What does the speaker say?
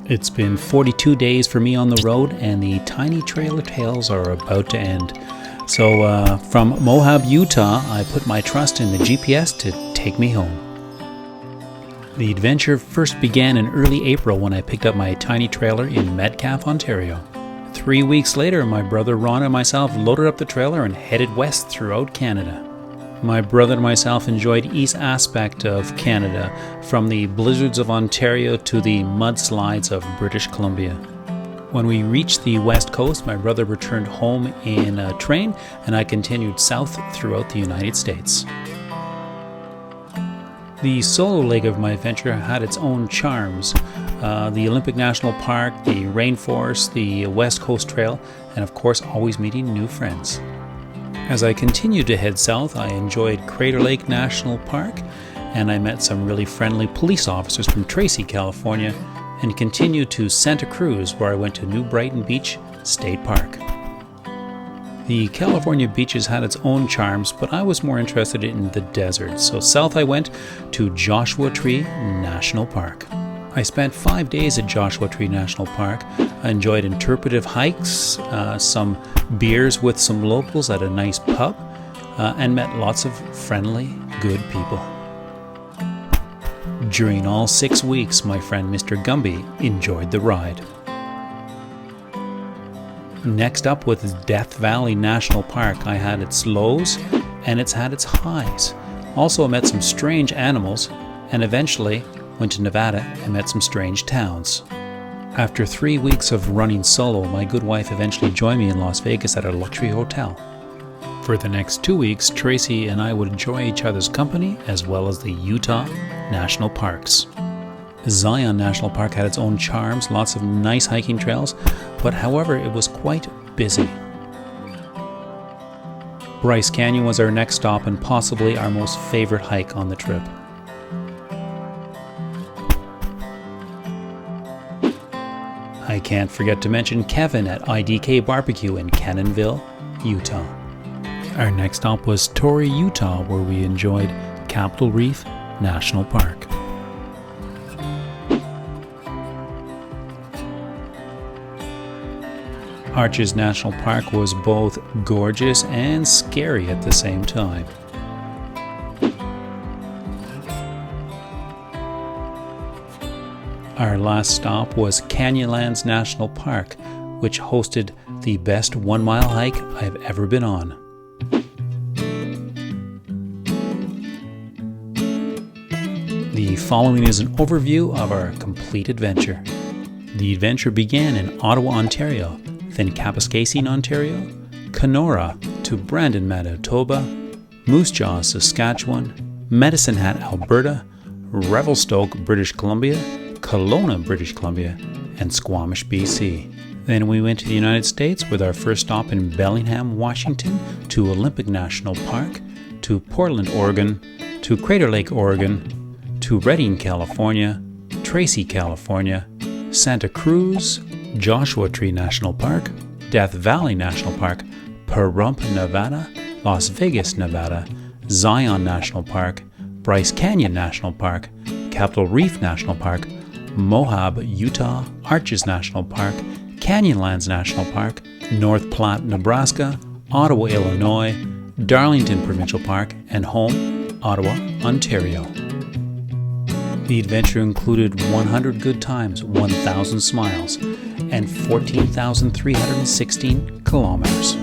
It's been 42 days for me on the road, and the tiny trailer tales are about to end. So from Moab, Utah, I put my trust in the GPS to take me home. The adventure first began in early April when I picked up my tiny trailer in Metcalfe, Ontario. 3 weeks later, my brother Ron and myself loaded up the trailer and headed west throughout Canada. My brother and myself enjoyed each aspect of Canada, from the blizzards of Ontario to the mudslides of British Columbia. When we reached the west coast, my brother returned home in a train, and I continued south throughout the United States. The solo leg of my adventure had its own charms. The Olympic National Park, the rainforest, the West Coast Trail, and of course always meeting new friends. As I continued to head south, I enjoyed Crater Lake National Park, and I met some really friendly police officers from Tracy, California, and continued to Santa Cruz, where I went to New Brighton Beach State Park. The California beaches had its own charms, but I was more interested in the desert, so south I went to Joshua Tree National Park. I spent 5 days at Joshua Tree National Park. I enjoyed interpretive hikes, some beers with some locals at a nice pub, and met lots of friendly, good people. During all 6 weeks, my friend Mr. Gumby enjoyed the ride. Next up was Death Valley National Park. I had its lows and it's had its highs. Also, I met some strange animals, and eventually went to Nevada and met some strange towns. After 3 weeks of running solo, my good wife eventually joined me in Las Vegas at a luxury hotel. For the next 2 weeks, Tracy and I would enjoy each other's company as well as the Utah National Parks. Zion National Park had its own charms, lots of nice hiking trails, but however, it was quite busy. Bryce Canyon was our next stop and possibly our most favorite hike on the trip. I can't forget to mention Kevin at IDK Barbecue in Cannonville, Utah. Our next stop was Torrey, Utah, where we enjoyed Capitol Reef National Park. Arches National Park was both gorgeous and scary at the same time. Our last stop was Canyonlands National Park, which hosted the best 1 mile hike I've ever been on. The following is an overview of our complete adventure. The adventure began in Ottawa, Ontario, then Kapuskasing, Ontario, Kenora to Brandon, Manitoba, Moose Jaw, Saskatchewan, Medicine Hat, Alberta, Revelstoke, British Columbia, Kelowna, British Columbia, and Squamish, BC. Then we went to the United States with our first stop in Bellingham, Washington, to Olympic National Park, to Portland, Oregon, to Crater Lake, Oregon, to Redding, California, Tracy, California, Santa Cruz, Joshua Tree National Park, Death Valley National Park, Pahrump, Nevada, Las Vegas, Nevada, Zion National Park, Bryce Canyon National Park, Capitol Reef National Park, Moab, Utah, Arches National Park, Canyonlands National Park, North Platte, Nebraska, Ottawa, Illinois, Darlington Provincial Park, and home, Ottawa, Ontario. The adventure included 100 good times, 1,000 smiles, and 14,316 kilometers.